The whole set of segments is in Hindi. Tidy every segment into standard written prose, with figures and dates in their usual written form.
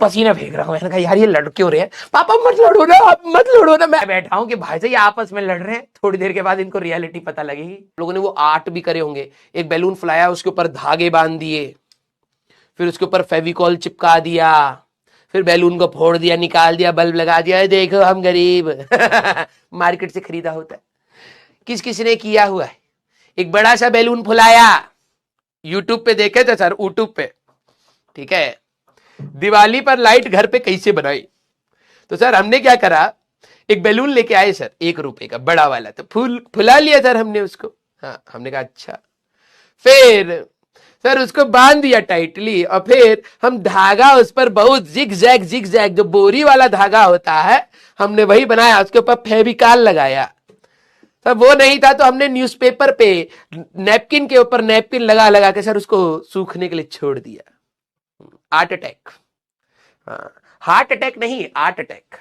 पसीना फेंक रहा हूं। मैंने कहा यार ये लड़ क्यों रहे हैं? पापा मत लड़ो ना, आप मत लड़ो ना। मैं बैठा हूं कि भाई साहब ये आपस में लड़ रहे हैं, थोड़ी देर के बाद इनको रियलिटी पता लगेगी। लोगों ने वो आर्ट भी करे होंगे, एक बैलून फुलाया, उसके ऊपर धागे बांध दिए, फिर उसके ऊपर फेविकॉल चिपका दिया, फिर बैलून को फोड़ दिया, निकाल दिया, बल्ब लगा दिया, देखो हम गरीब। मार्केट से खरीदा होता है। किस किस ने किया हुआ है? एक बड़ा सा बैलून फुलाया, यूट्यूब पे देखे थे सर, यूट्यूब पे, ठीक है, दिवाली पर लाइट घर पे कैसे बनाई। तो सर हमने क्या करा, एक बैलून लेके आए सर, 1 रुपए का बड़ा वाला, तो फुला लिया सर हमने उसको। हाँ, हमने कहा अच्छा। फिर सर उसको बांध दिया टाइटली, और फिर हम धागा उस पर बहुत जिग जैग जो बोरी वाला धागा होता है, हमने वही बनाया, उसके ऊपर फेविकॉल लगाया। सर वो नहीं था तो हमने न्यूज़पेपर पे नैपकिन के ऊपर नैपकिन लगा लगा के सर उसको सूखने के लिए छोड़ दिया। हार्ट अटैक, हार्ट अटैक नहीं, आर्ट अटैक।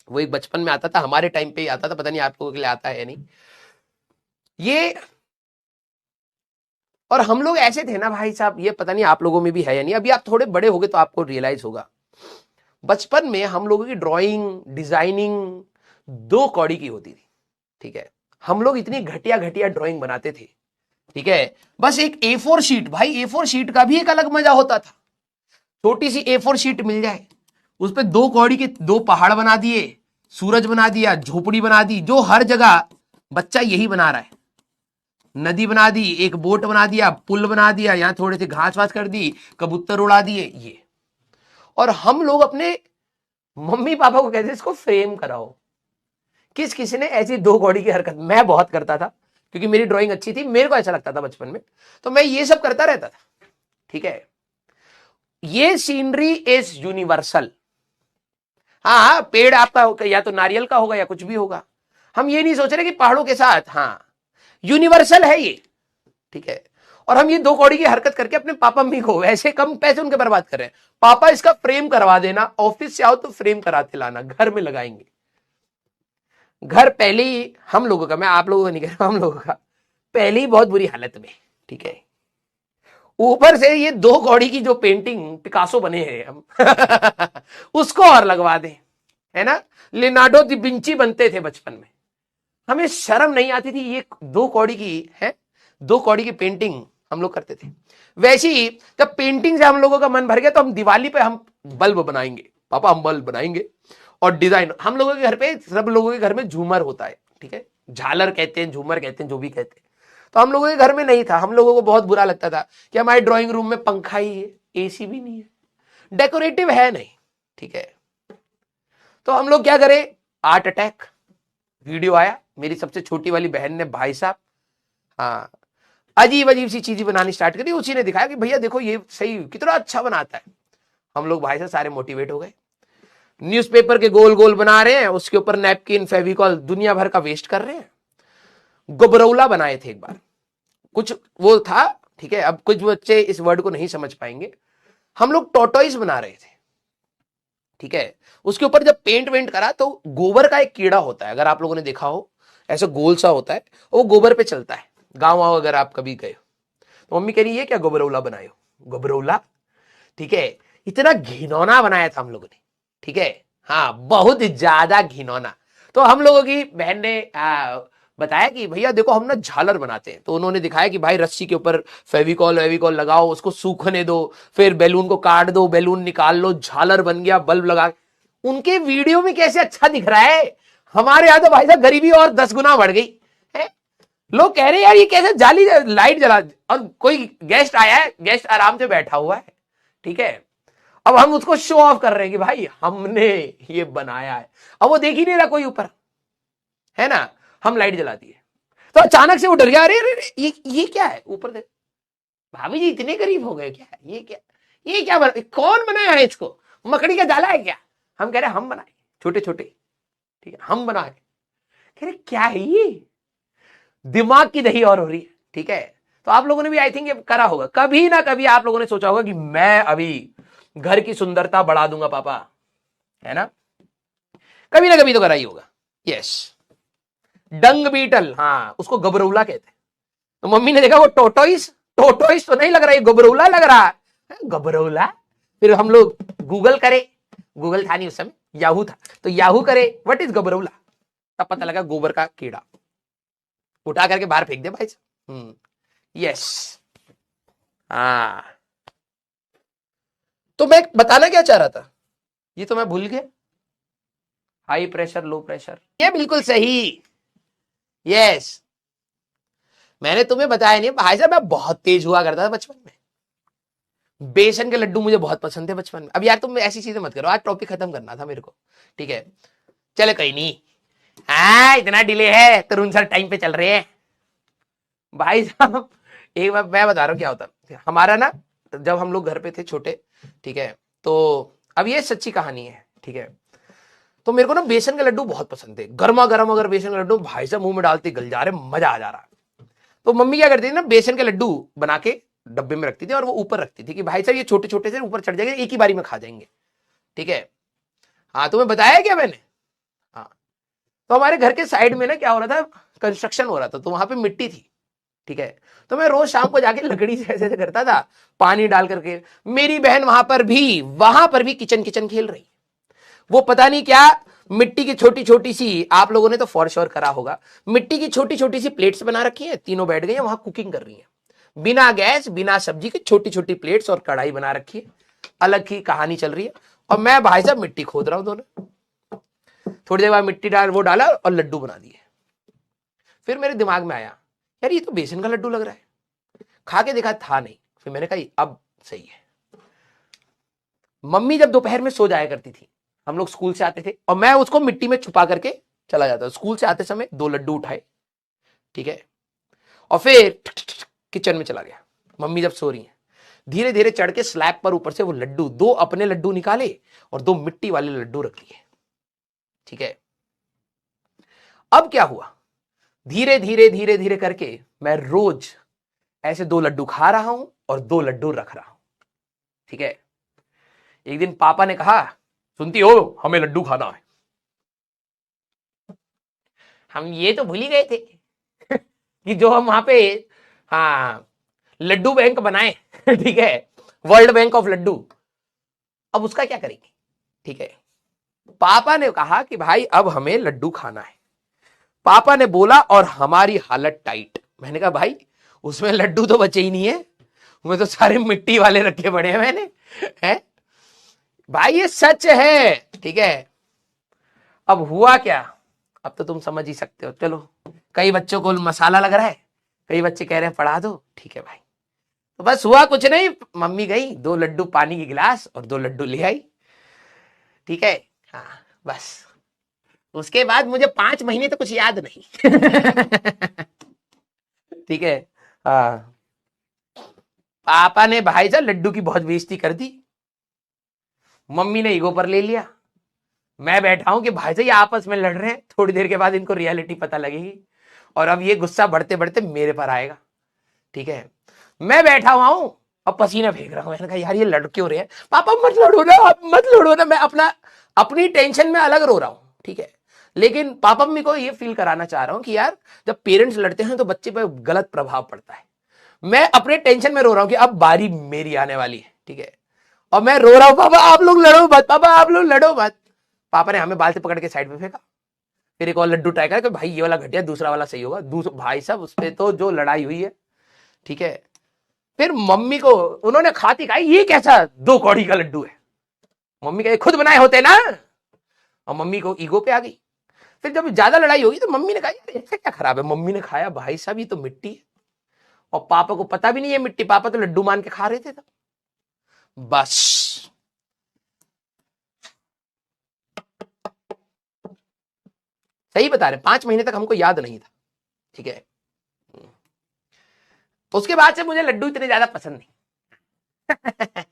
वो एक बचपन में आता था, हमारे टाइम पे ही आता था, पता नहीं आप लोगों के लिए आता है या नहीं ये। और हम लोग ऐसे थे ना भाई साहब, ये पता नहीं आप लोगों में भी है या नहीं, अभी आप थोड़े बड़े होगे तो आपको रियलाइज होगा। बचपन में हम लोगों की ड्राइंग डिजाइनिंग 2 कौड़ी की होती थी, ठीक है। हम लोग इतनी घटिया घटिया ड्राइंग बनाते थे, ठीक है। बस एक A4 शीट, भाई A4 शीट का भी एक अलग मजा होता था। छोटी सी A4 शीट मिल जाए, उस पर 2 कौड़ी के 2 पहाड़ बना दिए, सूरज बना दिया, झोपड़ी बना दी, जो हर जगह बच्चा यही बना रहा है। नदी बना दी, एक बोट बना दिया, पुल बना दिया, यहां थोड़े से घास वास कर दी, कबूतर उड़ा दिए ये। और हम लोग अपने मम्मी पापा को कहते इसको फ्रेम कराओ। किस किसी ने ऐसी 2 कौड़ी की हरकत, मैं बहुत करता था क्योंकि मेरी ड्राइंग अच्छी थी, मेरे को ऐसा लगता था बचपन में, तो मैं ये सब करता रहता था, ठीक है। ये सीनरी इज यूनिवर्सल। हाँ, पेड़ आपका या तो नारियल का होगा या कुछ भी होगा, हम ये नहीं सोच रहे कि पहाड़ों के साथ, हाँ यूनिवर्सल है ये, ठीक है। और हम ये 2 कौड़ी की हरकत करके अपने पापा मम्मी को वैसे कम पैसे उनके बर्बाद कर रहे हैं। पापा इसका फ्रेम करवा देना, ऑफिस से आओ तो फ्रेम कराते लाना, घर में लगाएंगे। घर पहले ही हम लोगों का, मैं आप लोगों का नहीं कह रहा, हम लोगों का पहले ही बहुत बुरी हालत में, ठीक है। ऊपर से ये 2 कौड़ी की जो पेंटिंग पिकासो बने हैं हम, उसको और लगवा दें, है ना। लियोनार्डो दा विंची बनते थे बचपन में, हमें शर्म नहीं आती थी। ये 2 कौड़ी की है, 2 कौड़ी की पेंटिंग हम लोग करते थे। वैसे ही जब पेंटिंग से हम लोगों का मन भर गया तो हम दिवाली पे हम बल्ब बनाएंगे, पापा हम बल्ब बनाएंगे। और डिजाइन, हम लोगों के घर पे, सब लोगों के घर में झूमर होता है, ठीक है, झालर कहते हैं, झूमर कहते हैं, जो भी कहते हैं। तो हम लोगों के घर में नहीं था, हम लोगों को बहुत बुरा लगता था कि हमारे ड्राइंग रूम में पंखा ही है, AC भी नहीं है, डेकोरेटिव है नहीं, ठीक है। तो हम लोग क्या करें, आर्ट अटैक वीडियो आया, मेरी सबसे छोटी वाली बहन ने, भाई साहब, हाँ, अजीब अजीब सी चीजें बनानी स्टार्ट करी। उसी ने दिखाया कि भैया देखो ये सही, कितना अच्छा बनाता है। हम लोग भाई साहब सारे मोटिवेट हो गए, न्यूज़पेपर के गोल गोल बना रहे हैं, उसके ऊपर नैपकिन फेविकॉल दुनिया भर का वेस्ट कर रहे हैं। गोबरौला बनाए थे एक बार, कुछ वो था, ठीक है। अब कुछ बच्चे इस वर्ड को नहीं समझ पाएंगे। हम लोग टॉर्टोइस बना रहे थे, ठीक है। उसके ऊपर जब पेंट वेंट करा तो गोबर का एक कीड़ा होता है, अगर आप लोगों ने देखा हो, ऐसा गोल सा होता है, वो गोबर पे चलता है। गाँव आओ अगर आप कभी गए तो मम्मी कह रही है क्या गोबरौला बनाए हो, गोबरौला, ठीक है। इतना घिनौना बनाया था हम लोगों ने, ठीक है, हाँ बहुत ज्यादा घिनौना। तो हम लोगों की बहन ने बताया कि भैया देखो हम ना झालर बनाते हैं। तो उन्होंने दिखाया कि भाई रस्सी के ऊपर फेविकॉल वेविकॉल लगाओ, उसको सूखने दो, फिर बैलून को काट दो, बैलून निकाल लो, झालर बन गया, बल्ब लगा। उनके वीडियो में कैसे अच्छा दिख रहा है, हमारे यहां तो भाई साहब गरीबी और 10 गुना बढ़ गई है। लोग कह रहे हैं यार ये कैसे जाली लाइट जला, और कोई गेस्ट आया है, गेस्ट आराम से बैठा हुआ है, ठीक है। अब हम उसको शो ऑफ कर रहे हैं कि भाई हमने ये बनाया है। अब वो देख ही नहीं रहा कोई ऊपर, है ना। हम लाइट जला दिए तो अचानक से वो डर गया, अरे अरे ये क्या है ऊपर देख। भाभी जी इतने गरीब हो गए क्या, ये क्या बना, कौन बनाया है इसको, मकड़ी का जाला है क्या। हम कह रहे हम बनाए, छोटे छोटे, ठीक है, हम बनाए। कह रहे क्या है ये, दिमाग की दही और हो रही है, ठीक है। तो आप लोगों ने भी आई थिंक ये करा होगा, कभी ना कभी आप लोगों ने सोचा होगा कि मैं अभी घर की सुंदरता बढ़ा दूंगा पापा, है ना, कभी ना कभी तो करा ही होगा। यस, डंग बीटल, हाँ उसको गबरौला कहते हैं। तो मम्मी ने देखा वो टोटोइस, टोटोइस तो नहीं लग रहा है, गबरौला लग रहा है, गबरौला, फिर हम लोग गूगल करे, गूगल था नहीं उस समय, याहू था, तो याहू करे व्हाट इज गबरौला, तब पता लगा गोबर का कीड़ा, उठा करके बाहर फेंक दे भाई साहब। यस, हाँ। तो मैं बताना क्या चाह रहा था, ये तो मैं भूल गया। हाई प्रेशर लो प्रेशर, ये बिल्कुल सही। यस, मैंने तुम्हें बताया नहीं भाई साहब, मैं बहुत तेज हुआ करता था बचपन में। बेसन के लड्डू मुझे बहुत पसंद थे बचपन में। अब यार तुम ऐसी चीजें मत करो, आज टॉपिक खत्म करना था मेरे को, ठीक है। चले कहीं नहीं, हाँ इतना डिले है, तरुण सर टाइम पे चल रहे हैं भाई साहब। एक बार मैं बता रहा हूँ क्या होता हमारा ना, जब हम लोग घर पे थे छोटे, ठीक है, तो अब ये सच्ची कहानी है, ठीक है। तो मेरे को ना बेसन के लड्डू बहुत पसंद थे, गर्मा गर्म अगर बेसन के लड्डू भाई साहब मुंह में डालते गल जा रहे, मजा आ जा रहा। तो मम्मी क्या करती थी ना, बेसन के लड्डू बना के डब्बे में रखती थी और वो ऊपर रखती थी कि भाई साहब ये छोटे छोटे से ऊपर चढ़ जाएंगे, एक ही बारी में खा जाएंगे, ठीक है। हाँ तुम्हें बताया क्या मैंने, हाँ। तो हमारे घर के साइड में ना क्या हो रहा था, कंस्ट्रक्शन हो रहा था, तो वहां पे मिट्टी थी, ठीक है। तो मैं रोज शाम को जाके लकड़ी से ऐसे करता था, पानी डाल करके। मेरी बहन वहां पर भी किचन किचन खेल रही, वो पता नहीं क्या, मिट्टी की छोटी छोटी सी, आप लोगों ने तो फॉर श्योर करा होगा, मिट्टी की छोटी छोटी सी प्लेट्स बना रखी है, तीनों बैठ गई हैं वहां कुकिंग कर रही हैं, बिना गैस बिना सब्जी की छोटी छोटी प्लेट्स और कढ़ाई बना रखी है, अलग ही कहानी चल रही है। और मैं भाई साहब मिट्टी खोद रहा हूं दोनों, थोड़ी देर बाद मिट्टी वो डाला और लड्डू बना दिए। फिर मेरे दिमाग में आया यार ये तो बेसन का लड्डू लग रहा है, खा के देखा था नहीं, फिर मैंने कहा अब सही है। मम्मी जब दोपहर में सो जाया करती थी, हम लोग स्कूल से आते थे और मैं उसको मिट्टी में छुपा करके चला जाता, स्कूल से आते समय 2 लड्डू उठाए, ठीक है, और फिर किचन में चला गया। मम्मी जब सो रही है, धीरे धीरे चढ़ के स्लैब पर ऊपर से वो लड्डू, 2 अपने लड्डू निकाले और 2 मिट्टी वाले लड्डू रख दिए, ठीक है। अब क्या हुआ, धीरे धीरे धीरे धीरे करके मैं रोज ऐसे 2 लड्डू खा रहा हूं और 2 लड्डू रख रहा हूं, ठीक है। एक दिन पापा ने कहा सुनती हो हमें लड्डू खाना है, हम ये तो भूल ही गए थे कि जो हम वहां पे, हाँ, लड्डू बैंक बनाए ठीक है, वर्ल्ड बैंक ऑफ लड्डू, अब उसका क्या करेंगे, ठीक है। पापा ने कहा कि भाई अब हमें लड्डू खाना है, पापा ने बोला और हमारी हालत टाइट। मैंने कहा भाई उसमें लड्डू तो बचे ही नहीं है, उसमें तो सारे मिट्टी वाले रखे पड़े हैं मैंने, है भाई ये सच है, ठीक है। अब हुआ क्या, अब तो तुम समझ ही सकते हो, चलो कई बच्चों को मसाला लग रहा है, कई बच्चे कह रहे हैं पढ़ा दो, ठीक है भाई। तो बस हुआ कुछ नहीं, मम्मी गई 2 लड्डू पानी की गिलास और 2 लड्डू ले आई, ठीक है। हाँ बस उसके बाद मुझे 5 महीने तो कुछ याद नहीं ठीक है। हाँ पापा ने भाई साहब लड्डू की बहुत बेइज्जती कर दी, मम्मी ने ईगो पर ले लिया, मैं बैठा हूं कि भाई साहब ये आपस में लड़ रहे हैं, थोड़ी देर के बाद इनको रियलिटी पता लगेगी और अब ये गुस्सा बढ़ते बढ़ते मेरे पर आएगा, ठीक है। मैं बैठा हुआ हूं अब पसीना फेंक रहा हूं, मैंने कहा यार ये लड़ क्यों रहे हैं, पापा मत लड़ो ना, आप मत लड़ो ना, मैं अपनी टेंशन में अलग रो रहा हूं, ठीक है। लेकिन पापा मम्मी को ये फील कराना चाह रहा हूं कि यार जब पेरेंट्स लड़ते हैं तो बच्चे पर गलत प्रभाव पड़ता है। मैं अपने टेंशन में रो रहा हूं कि अब बारी मेरी आने वाली है, ठीक है। और मैं रो रहा हूं पापा आप लोग लड़ो मत, पापा आप लोग लड़ो मत। पापा ने हमें बाल से पकड़ के साइड में फेंका, फिर एक और लड्डू ट्राई करा कि भाई ये वाला घटिया, दूसरा वाला सही होगा, भाई साहब उस पर तो जो लड़ाई हुई है, ठीक है। फिर मम्मी को उन्होंने खाती कहा ये कैसा 2 कौड़ी का लड्डू है, मम्मी कहे खुद बनाए होते ना, और मम्मी को ईगो पे आ गई। फिर जब ज्यादा लड़ाई होगी तो मम्मी ने कहा यार ऐसा क्या खराब है, मम्मी ने खाया, भाई साहब ये तो मिट्टी है, और पापा को पता भी नहीं है मिट्टी, पापा तो लड्डू मान के खा रहे थे तब। बस सही बता रहे, 5 महीने तक हमको याद नहीं था, ठीक है। उसके बाद से मुझे लड्डू इतने ज्यादा पसंद नहीं